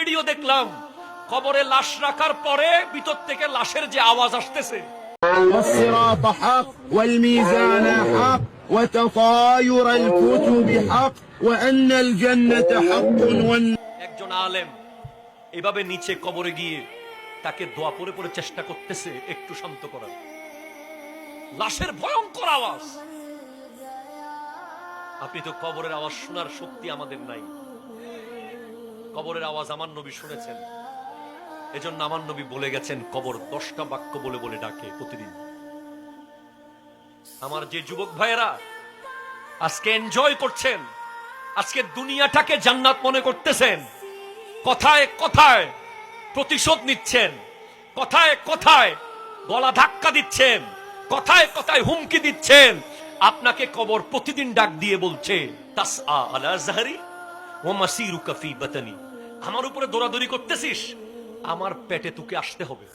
Video দেখলাম, কবরে লাশ রাখার পরে ভিতর থেকে লাশের যে আওয়াজ আসতেছে, والصراط حق والميزان حق وتطاير الكتب حق وأن الجنة حق একজন আলেম এভাবে নিচে কবরে গিয়ে তাকে দোয়া পড়ে পড়ে চেষ্টা করতেছে একটু শান্ত করার। লাশের ভয়ঙ্কর আওয়াজ। আপনি তো কবরের আওয়াজ শোনার শক্তি আমাদের নাই। কবরের আওয়াজ আমার নবী শুনেছেন, এজন্য আমার নবী বলে গেছেন কবর 10টা বাক্য বলে বলে ডাকে প্রতিদিন। আমার যে যুবক ভাইয়েরা আজকে এনজয় করছেন, আজকে দুনিয়াটাকে জান্নাত মনে করতেছেন, কথায় কথায় প্রতিশোধ নিচ্ছেন, কথায় কথায় গলা ধাক্কা দিচ্ছেন, কথায় কথায় হুমকি দিচ্ছেন, আপনাকে কবর প্রতিদিন ডাক দিয়ে বলছে তাসআ আলা যাহরি ওয়া মাসিরুকা ফি বাতনি, আমার উপরে দৌড়াদৌড়ি করতেছিস, আমার পেটে তোকে আসতে হবে।